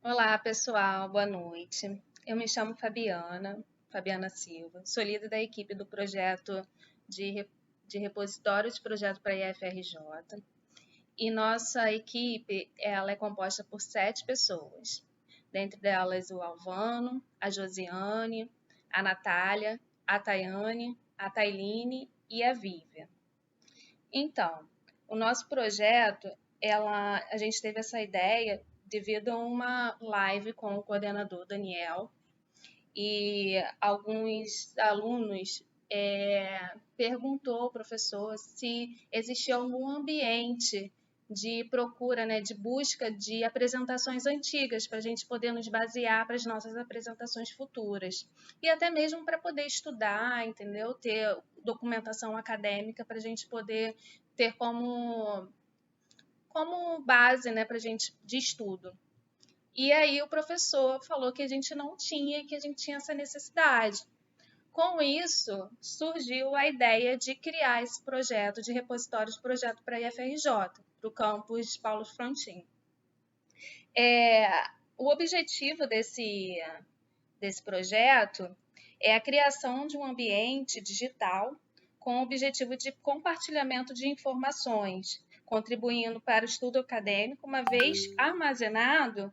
Olá, pessoal, boa noite. Eu me chamo Fabiana Silva, sou líder da equipe do projeto de repositório de projeto para a IFRJ. E nossa equipe ela é composta por 7 pessoas, dentre delas o Alvano, a Josiane, a Natália, a Tayane, a Tailine e a Vívia. Então, o nosso projeto, a gente teve essa ideia devido a uma live com o coordenador Daniel e alguns alunos perguntou ao professor se existia algum ambiente de procura, né, de busca de apresentações antigas para a gente poder nos basear para as nossas apresentações futuras e até mesmo para poder estudar, entendeu? Ter documentação acadêmica para a gente poder ter como base, né, para gente de estudo. E aí o professor falou que a gente não tinha e que a gente tinha essa necessidade. Com isso, surgiu a ideia de criar esse projeto de repositório de projeto para a IFRJ, para o campus Paulo Frontin. O objetivo desse projeto é a criação de um ambiente digital com o objetivo de compartilhamento de informações, contribuindo para o estudo acadêmico, uma vez armazenado,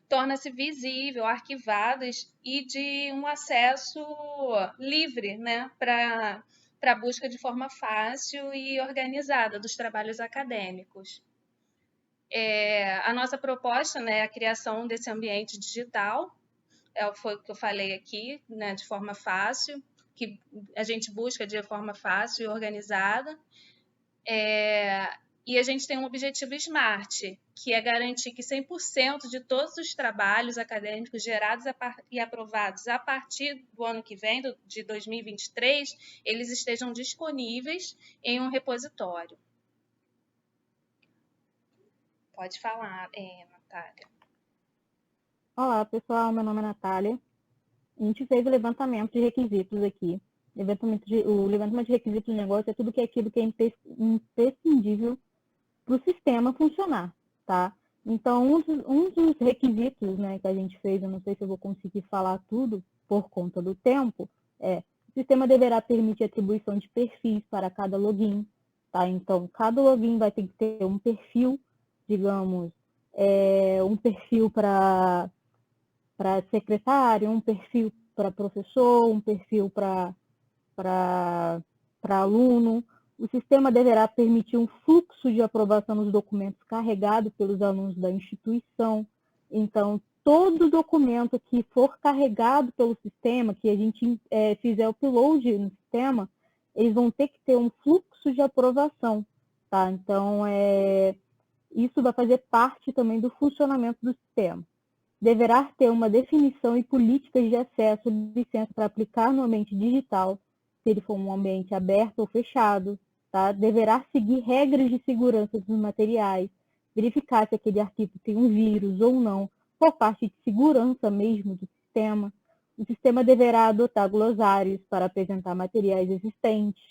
torna-se visível, arquivadas e de um acesso livre, né, para a busca de forma fácil e organizada dos trabalhos acadêmicos. A nossa proposta, né, é a criação desse ambiente digital, foi o que eu falei aqui, né, de forma fácil, que a gente busca de forma fácil e organizada. E a gente tem um objetivo SMART, que é garantir que 100% de todos os trabalhos acadêmicos gerados e aprovados a partir do ano que vem, de 2023, eles estejam disponíveis em um repositório. Pode falar, Natália. Olá, pessoal. Meu nome é Natália. A gente fez o levantamento de requisitos aqui. O levantamento de requisitos do negócio é tudo aquilo que é imprescindível para o sistema funcionar, tá? Então, um dos requisitos, né, que a gente fez, eu não sei se eu vou conseguir falar tudo por conta do tempo, o sistema deverá permitir atribuição de perfis para cada login, tá? Então, cada login vai ter que ter um perfil, digamos, um perfil para secretário, um perfil para professor, um perfil para aluno. O sistema deverá permitir um fluxo de aprovação dos documentos carregados pelos alunos da instituição. Então, todo documento que for carregado pelo sistema, que a gente fizer o upload no sistema, eles vão ter que ter um fluxo de aprovação. Tá? Então, isso vai fazer parte também do funcionamento do sistema. Deverá ter uma definição e políticas de acesso de licença para aplicar no ambiente digital, se ele for um ambiente aberto ou fechado. Tá? Deverá seguir regras de segurança dos materiais, verificar se aquele arquivo tem um vírus ou não, por parte de segurança mesmo do sistema. O sistema deverá adotar glossários para apresentar materiais existentes.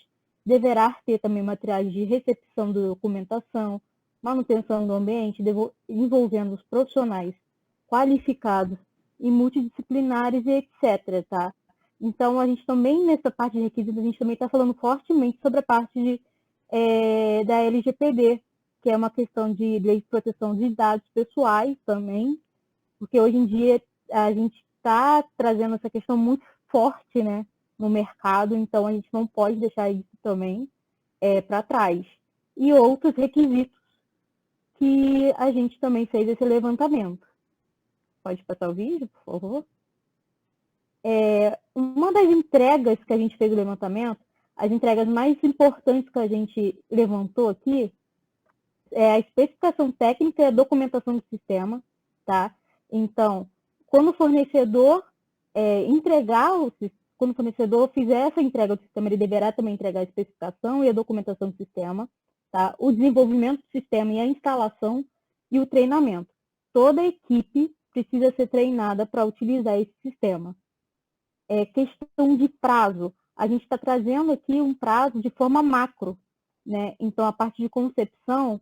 Deverá ter também materiais de recepção da documentação, manutenção do ambiente, envolvendo os profissionais qualificados e multidisciplinares e etc. Tá? Então, a gente também, nessa parte de requisitos, a gente também está falando fortemente sobre a parte da LGPD, que é uma questão de lei de proteção de dados pessoais também, porque hoje em dia a gente está trazendo essa questão muito forte, né, no mercado, então a gente não pode deixar isso também para trás. E outros requisitos que a gente também fez esse levantamento. Pode passar o vídeo, por favor? Uma das entregas que a gente fez o levantamento, as entregas mais importantes que a gente levantou aqui, é a especificação técnica e a documentação do sistema, tá? Então, quando o fornecedor quando o fornecedor fizer essa entrega do sistema, ele deverá também entregar a especificação e a documentação do sistema, tá? O desenvolvimento do sistema e a instalação e o treinamento. Toda a equipe precisa ser treinada para utilizar esse sistema. Questão de prazo. A gente está trazendo aqui um prazo de forma macro, né? Então, a parte de concepção,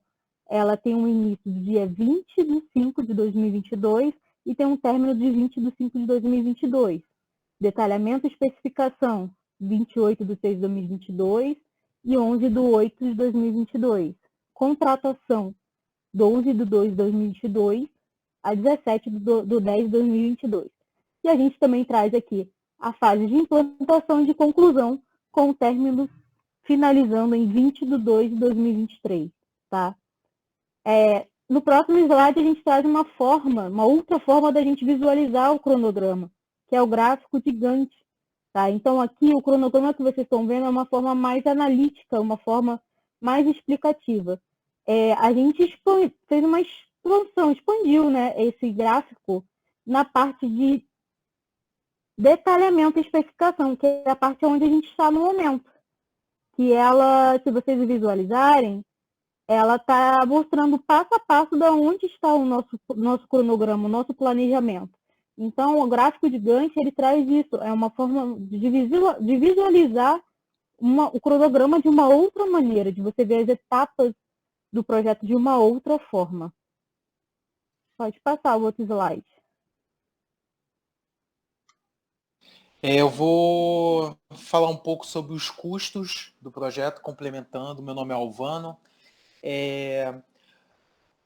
ela tem um início do dia 20 de 5 de 2022 e tem um término de 20 de 5 de 2022. Detalhamento e especificação, 28 de 6 de 2022 e 11 de 8 de 2022. Contratação, 12 de 2 de 2022 a 17 de 10 de 2022. E a gente também traz aqui a fase de implantação e de conclusão, com o término finalizando em 20 de 2 de 2023. Tá? No próximo slide, a gente traz uma outra forma da gente visualizar o cronograma, que é o gráfico de Gantt. Tá? Então, aqui, o cronograma que vocês estão vendo é uma forma mais analítica, uma forma mais explicativa. A gente fez uma expansão, expandiu, né, esse gráfico na parte de detalhamento e especificação, que é a parte onde a gente está no momento. Que ela, se vocês visualizarem, ela está mostrando passo a passo de onde está o nosso cronograma, o nosso planejamento. Então, o gráfico de Gantt, ele traz isso, é uma forma de visualizar o cronograma de uma outra maneira, de você ver as etapas do projeto de uma outra forma. Pode passar o outro slide. Eu vou falar um pouco sobre os custos do projeto, complementando. Meu nome é Alvano.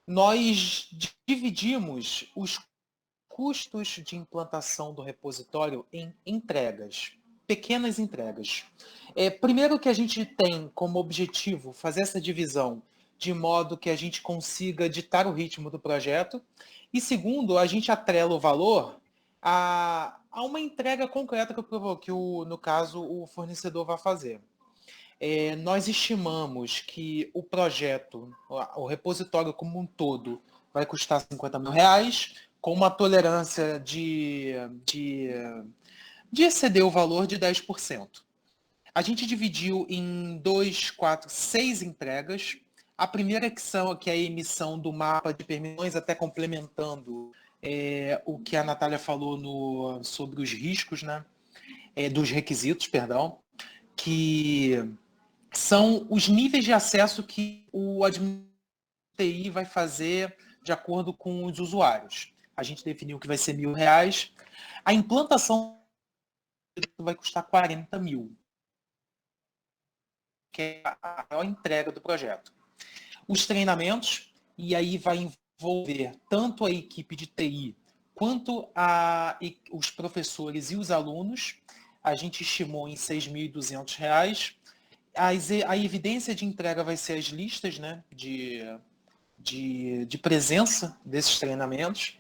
Nós dividimos os custos de implantação do repositório em entregas, pequenas entregas. Primeiro que a gente tem como objetivo fazer essa divisão de modo que a gente consiga ditar o ritmo do projeto. E segundo, a gente atrela o valor a uma entrega concreta que no caso, o fornecedor vai fazer. Nós estimamos que o projeto, o repositório como um todo, vai custar R$50 mil, com uma tolerância de exceder o valor de 10%. A gente dividiu em 2, 4, 6 entregas. A primeira que é a emissão do mapa de permissões, até complementando o que a Natália falou sobre os riscos, né? Dos requisitos, perdão, que são os níveis de acesso que o administrador TI vai fazer de acordo com os usuários. A gente definiu que vai ser R$1.000. A implantação vai custar 40 mil, que é a maior entrega do projeto. Os treinamentos, e aí vai envolver tanto a equipe de TI quanto os professores e os alunos. A gente estimou em R$6.200. A evidência de entrega vai ser as listas, né, de presença desses treinamentos.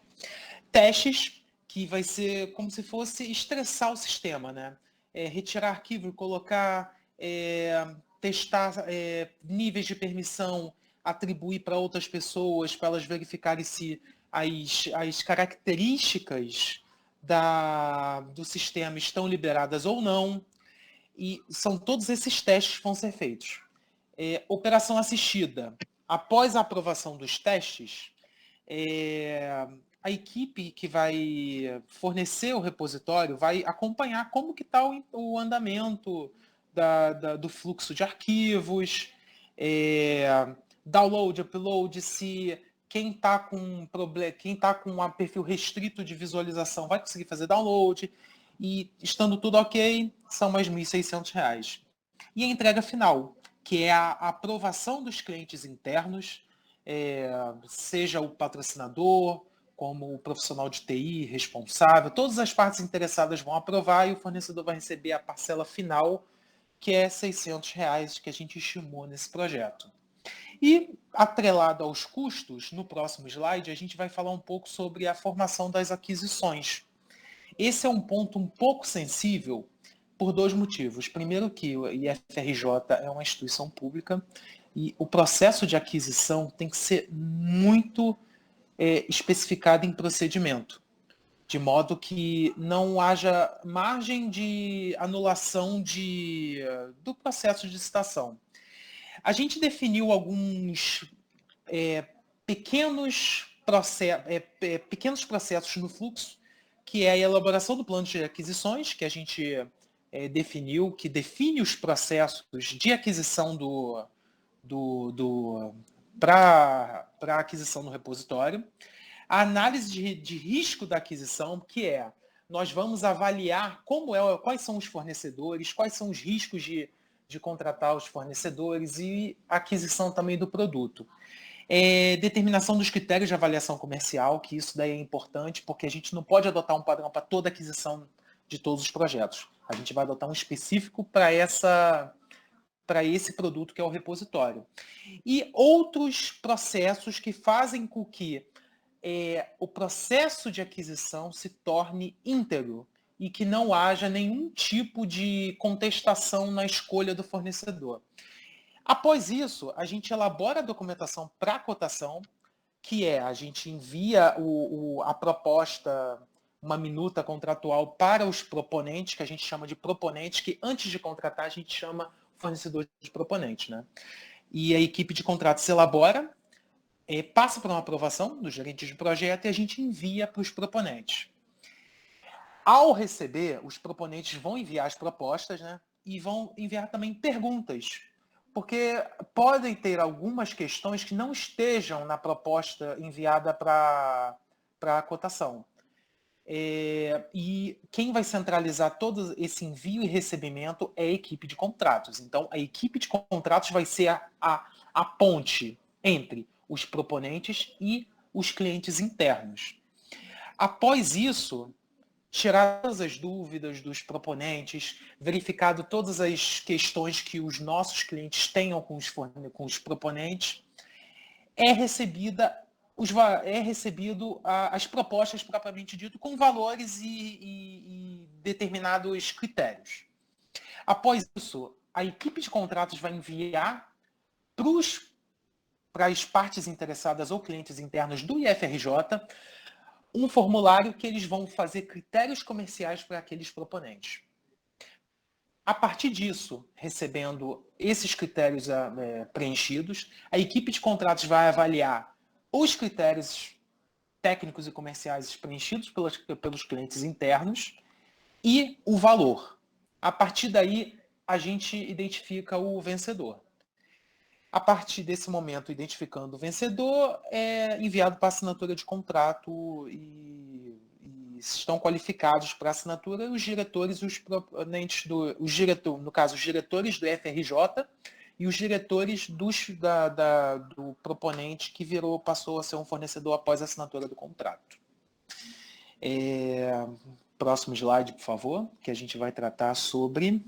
Testes, que vai ser como se fosse estressar o sistema, né? Retirar arquivo, colocar, testar níveis de permissão, atribuir para outras pessoas, para elas verificarem se as características do sistema estão liberadas ou não. E são todos esses testes que vão ser feitos. Operação assistida. Após a aprovação dos testes, a equipe que vai fornecer o repositório vai acompanhar como que está o andamento do fluxo de arquivos, download, upload, se quem está com um perfil restrito de visualização vai conseguir fazer download, e estando tudo ok, são mais R$1.600. E a entrega final, que é a aprovação dos clientes internos, seja o patrocinador, como o profissional de TI responsável, todas as partes interessadas vão aprovar e o fornecedor vai receber a parcela final, que é R$600 que a gente estimou nesse projeto. E, atrelado aos custos, no próximo slide, a gente vai falar um pouco sobre a formação das aquisições. Esse é um ponto um pouco sensível por 2 motivos. Primeiro que o IFRJ é uma instituição pública e o processo de aquisição tem que ser muito especificado em procedimento, de modo que não haja margem de anulação do processo de licitação. A gente definiu alguns pequenos processos no fluxo, que é a elaboração do plano de aquisições, que a gente definiu, que define os processos de aquisição para aquisição no repositório. A análise de risco da aquisição, que é, nós vamos avaliar quais são os fornecedores, quais são os riscos de contratar os fornecedores e a aquisição também do produto. Determinação dos critérios de avaliação comercial, que isso daí é importante, porque a gente não pode adotar um padrão para toda aquisição de todos os projetos. A gente vai adotar um específico para esse produto que é o repositório. E outros processos que fazem com que o processo de aquisição se torne íntegro e que não haja nenhum tipo de contestação na escolha do fornecedor. Após isso, a gente elabora a documentação para a cotação, que a gente envia a proposta, uma minuta contratual para os proponentes, que a gente chama de proponentes, que antes de contratar a gente chama fornecedor de proponente, né? E a equipe de contrato se elabora, passa por uma aprovação do gerente de projeto e a gente envia para os proponentes. Ao receber, os proponentes vão enviar as propostas, né? E vão enviar também perguntas, porque podem ter algumas questões que não estejam na proposta enviada para a cotação. E quem vai centralizar todo esse envio e recebimento é a equipe de contratos. Então, a equipe de contratos vai ser a ponte entre os proponentes e os clientes internos. Após isso, tirar todas as dúvidas dos proponentes, verificado todas as questões que os nossos clientes tenham com os proponentes, é recebido as propostas propriamente dito, com valores e determinados critérios. Após isso, a equipe de contratos vai enviar para as partes interessadas ou clientes internos do IFRJ um formulário que eles vão fazer critérios comerciais para aqueles proponentes. A partir disso, recebendo esses critérios preenchidos, a equipe de contratos vai avaliar os critérios técnicos e comerciais preenchidos pelos clientes internos e o valor. A partir daí, a gente identifica o vencedor. A partir desse momento, identificando o vencedor, é enviado para a assinatura de contrato e estão qualificados para a assinatura os diretores e os proponentes no caso, os diretores do FRJ e os diretores do proponente que passou a ser um fornecedor após a assinatura do contrato. Próximo slide, por favor, que a gente vai tratar sobre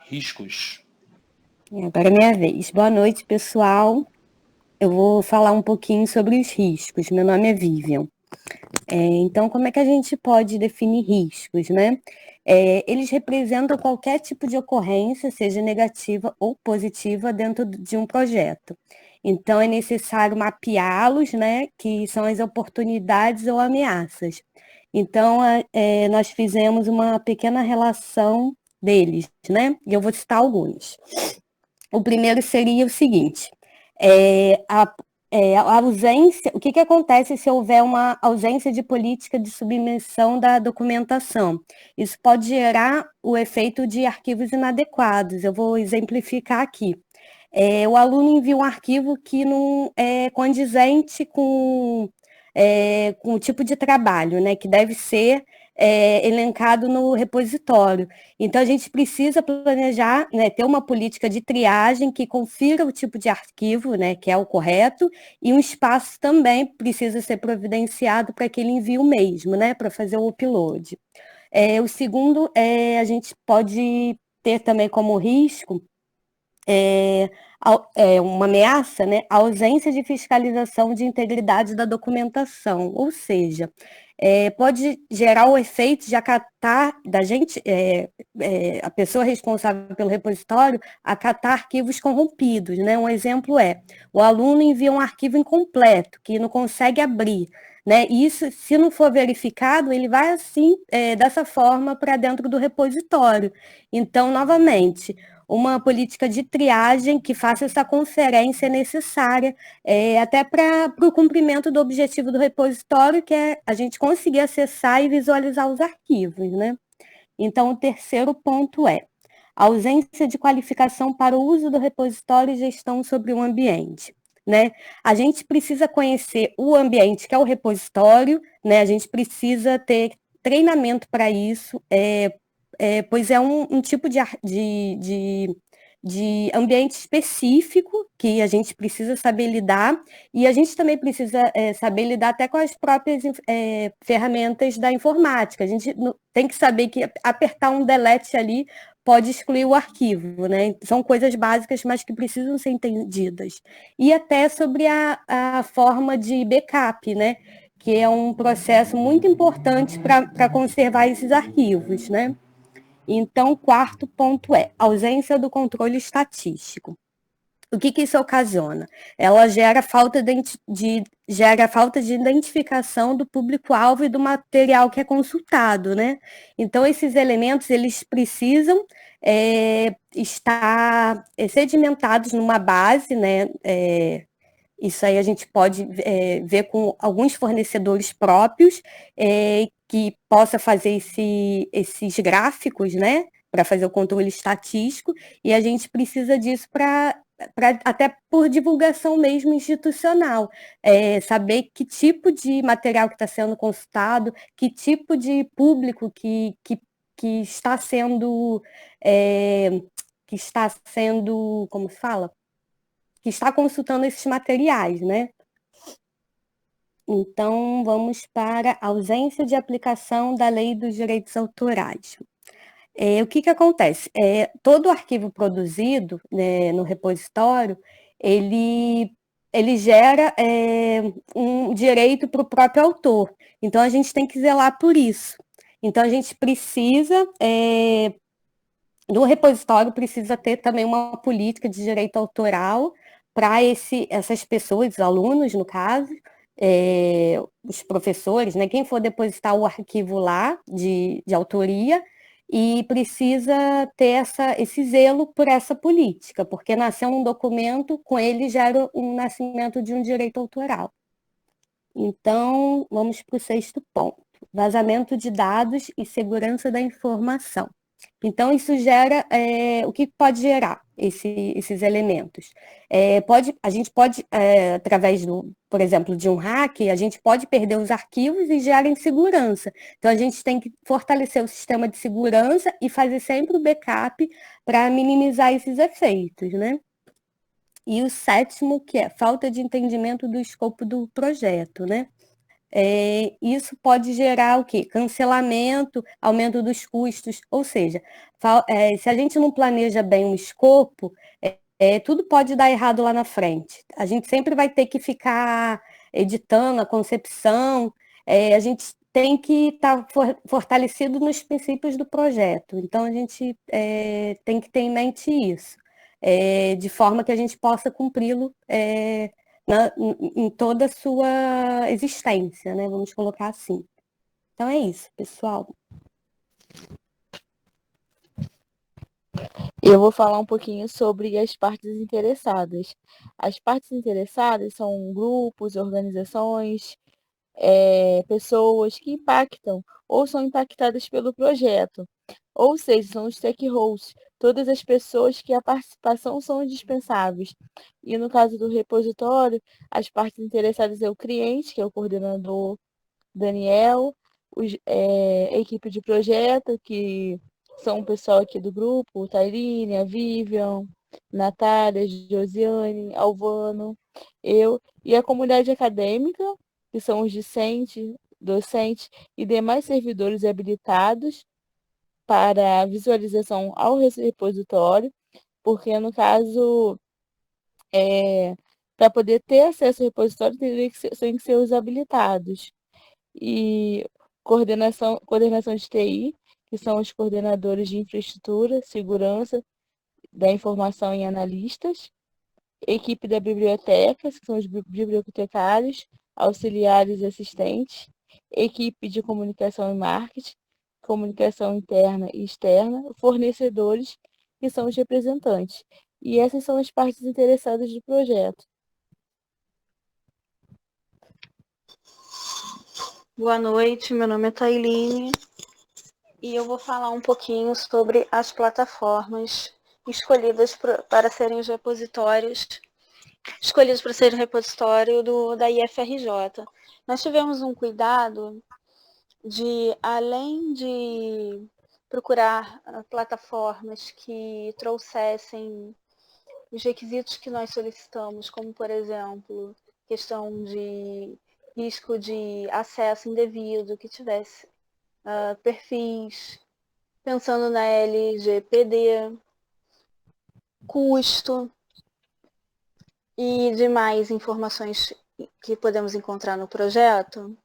riscos. Agora é minha vez. Boa noite, pessoal. Eu vou falar um pouquinho sobre os riscos. Meu nome é Vivian. Então, como é que a gente pode definir riscos, né? Eles representam qualquer tipo de ocorrência, seja negativa ou positiva, dentro de um projeto. Então, é necessário mapeá-los, né? Que são as oportunidades ou ameaças. Então, nós fizemos uma pequena relação deles, né? E eu vou citar alguns. O primeiro seria o seguinte: a ausência. O que acontece se houver uma ausência de política de submissão da documentação? Isso pode gerar o efeito de arquivos inadequados. Eu vou exemplificar aqui. O aluno envia um arquivo que não é condizente com o tipo de trabalho, né? Que deve ser elencado no repositório. Então, a gente precisa planejar, né, ter uma política de triagem que confira o tipo de arquivo, né, que é o correto, e um espaço também precisa ser providenciado para aquele envio mesmo, né, para fazer o upload. O segundo, a gente pode ter também como risco uma ameaça, né, a ausência de fiscalização de integridade da documentação, ou seja, pode gerar o efeito de acatar da gente, a pessoa responsável pelo repositório, acatar arquivos corrompidos, né? Um exemplo o aluno envia um arquivo incompleto, que não consegue abrir, né? E isso, se não for verificado, ele vai assim, dessa forma, para dentro do repositório. Então, novamente, uma política de triagem que faça essa conferência necessária, até para o cumprimento do objetivo do repositório, que é a gente conseguir acessar e visualizar os arquivos, né? Então, o terceiro ponto a ausência de qualificação para o uso do repositório e gestão sobre o ambiente. né? A gente precisa conhecer o ambiente que é o repositório, né? A gente precisa ter treinamento para isso, pois é um tipo de ambiente específico que a gente precisa saber lidar, e a gente também precisa saber lidar até com as próprias ferramentas da informática. A gente tem que saber que apertar um delete ali pode excluir o arquivo, né? São coisas básicas, mas que precisam ser entendidas. E até sobre a forma de backup, né? Que é um processo muito importante para conservar esses arquivos, né? Então, o quarto ponto é ausência do controle estatístico. O que isso ocasiona? Ela gera falta de identificação do público-alvo e do material que é consultado, né? Então, esses elementos, eles precisam estar sedimentados numa base, né? Isso aí a gente pode ver com alguns fornecedores próprios que possa fazer esses gráficos, né? Para fazer o controle estatístico, e a gente precisa disso até por divulgação mesmo institucional, saber que tipo de material que está sendo consultado, que tipo de público que está sendo, como se fala? Que está consultando esses materiais, né? Então, vamos para a ausência de aplicação da lei dos direitos autorais. O que acontece? Todo arquivo produzido, né, no repositório, ele gera um direito para o próprio autor. Então, a gente tem que zelar por isso. Então, a gente precisa, no repositório, precisa ter também uma política de direito autoral para essas pessoas, os alunos, no caso, os professores, né, quem for depositar o arquivo lá de autoria, e precisa ter esse zelo por essa política, porque nasceu um documento, com ele gera um nascimento de um direito autoral. Então, vamos para o sexto ponto, vazamento de dados e segurança da informação. Então, isso gera, o que pode gerar esses elementos? A gente pode, através, por exemplo, de um hack, a gente pode perder os arquivos e gera insegurança. Então, a gente tem que fortalecer o sistema de segurança e fazer sempre o backup para minimizar esses efeitos, né? E o sétimo, que é falta de entendimento do escopo do projeto, né? Isso pode gerar o quê? Cancelamento, aumento dos custos, ou seja, se a gente não planeja bem o escopo, tudo pode dar errado lá na frente. A gente sempre vai ter que ficar editando a concepção, a gente tem que estar fortalecido nos princípios do projeto. Então, a gente tem que ter em mente isso, de forma que a gente possa cumpri-lo em toda a sua existência, né? Vamos colocar assim. Então é isso, pessoal. Eu vou falar um pouquinho sobre as partes interessadas. As partes interessadas são grupos, organizações, pessoas que impactam ou são impactadas pelo projeto. Ou seja, são os stakeholders, todas as pessoas que a participação são indispensáveis. E no caso do repositório, as partes interessadas é o cliente, que é o coordenador Daniel, a equipe de projeto, que são o pessoal aqui do grupo, Tairine, a Vivian, Natália, Josiane, Alvano, eu, e a comunidade acadêmica, que são os docentes e demais servidores habilitados para visualização ao repositório, porque, no caso, para poder ter acesso ao repositório, tem que ser os habilitados. E coordenação de TI, que são os coordenadores de infraestrutura, segurança da informação e analistas, equipe da biblioteca, que são os bibliotecários, auxiliares e assistentes, equipe de comunicação e marketing, comunicação interna e externa, fornecedores, que são os representantes. E essas são as partes interessadas do projeto. Boa noite, meu nome é Tailine e eu vou falar um pouquinho sobre as plataformas escolhidas para serem os repositórios escolhidos para ser repositório da IFRJ. Nós tivemos um cuidado de, além de procurar plataformas que trouxessem os requisitos que nós solicitamos, como, por exemplo, questão de risco de acesso indevido, que tivesse perfis, pensando na LGPD, custo e demais informações que podemos encontrar no projeto.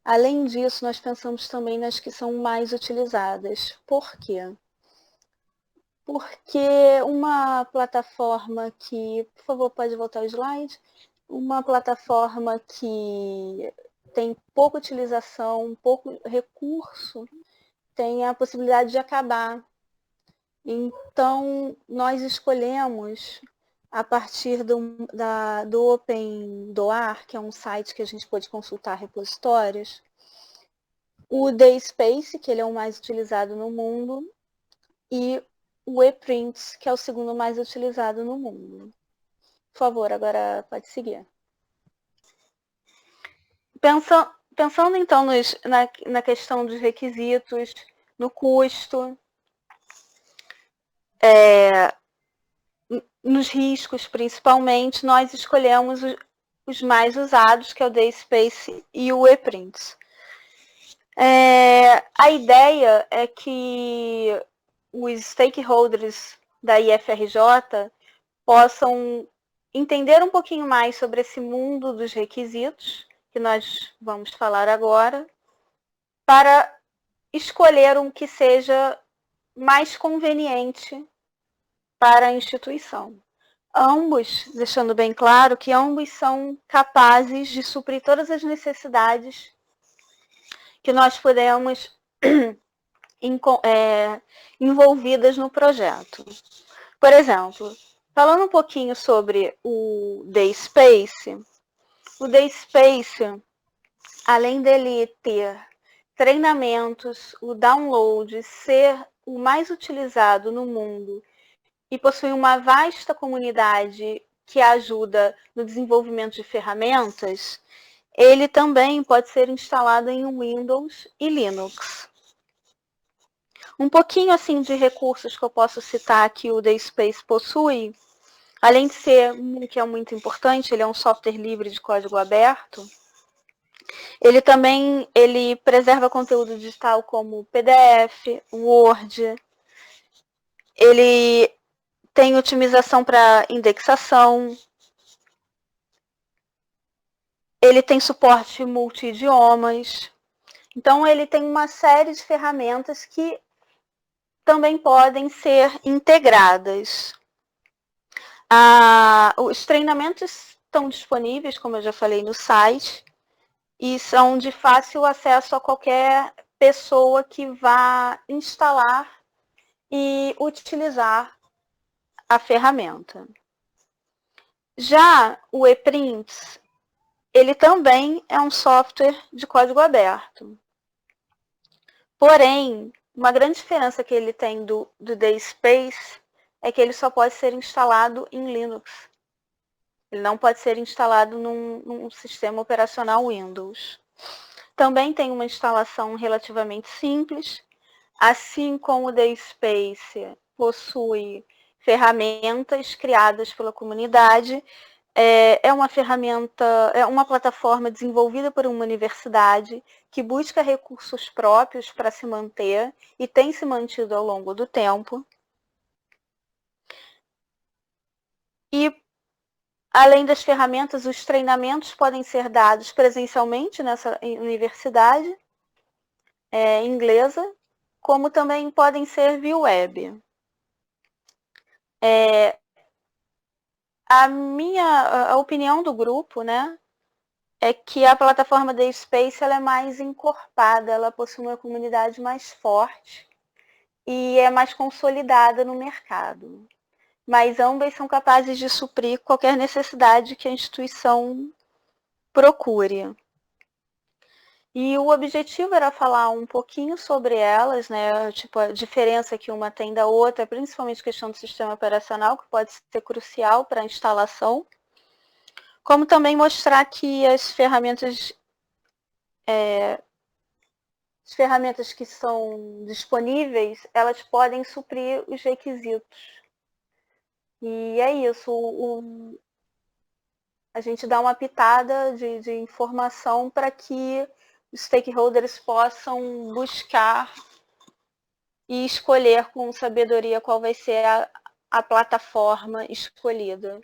Além disso, nós pensamos também nas que são mais utilizadas. Por quê? Porque uma plataforma que, por favor, pode voltar o slide, uma plataforma que tem pouca utilização, pouco recurso, tem a possibilidade de acabar. Então, nós escolhemos, a partir do OpenDoar, que é um site que a gente pode consultar repositórios, o DSpace, que ele é o mais utilizado no mundo, e o ePrints, que é o segundo mais utilizado no mundo. Por favor, agora pode seguir. Pensando então na questão dos requisitos, no custo, nos riscos principalmente, nós escolhemos os mais usados, que é o DSpace e o ePrints. A ideia é que os stakeholders da IFRJ possam entender um pouquinho mais sobre esse mundo dos requisitos, que nós vamos falar agora, para escolher um que seja mais conveniente para a instituição. Ambos, deixando bem claro que ambos são capazes de suprir todas as necessidades que nós podemos envolvidas no projeto. Por exemplo, falando um pouquinho sobre o DSpace, além dele ter treinamentos, o download, ser o mais utilizado no mundo e possui uma vasta comunidade que ajuda no desenvolvimento de ferramentas, ele também pode ser instalado em Windows e Linux. Um pouquinho assim de recursos que eu posso citar que o DSpace possui, além de ser, que é muito importante, ele é um software livre de código aberto, ele também preserva conteúdo digital como PDF, Word, ele tem otimização para indexação, ele tem suporte multi-idiomas, então ele tem uma série de ferramentas que também podem ser integradas. Os treinamentos estão disponíveis, como eu já falei, no site, e são de fácil acesso a qualquer pessoa que vá instalar e utilizar a ferramenta. Já o ePrints, ele também é um software de código aberto. Porém, uma grande diferença que ele tem do DSpace é que ele só pode ser instalado em Linux. Ele não pode ser instalado num sistema operacional Windows. Também tem uma instalação relativamente simples, assim como o DSpace possui ferramentas criadas pela comunidade. É uma plataforma desenvolvida por uma universidade que busca recursos próprios para se manter e tem se mantido ao longo do tempo. E, além das ferramentas, os treinamentos podem ser dados presencialmente nessa universidade inglesa, como também podem ser via web. A opinião do grupo, né, é que a plataforma DSpace ela é mais encorpada, ela possui uma comunidade mais forte e é mais consolidada no mercado. Mas ambas são capazes de suprir qualquer necessidade que a instituição procure. E o objetivo era falar um pouquinho sobre elas, né? Tipo, a diferença que uma tem da outra, principalmente a questão do sistema operacional, que pode ser crucial para a instalação. Como também mostrar que as ferramentas que são disponíveis, elas podem suprir os requisitos. E é isso, a gente dá uma pitada de informação para que os stakeholders possam buscar e escolher com sabedoria qual vai ser a plataforma escolhida.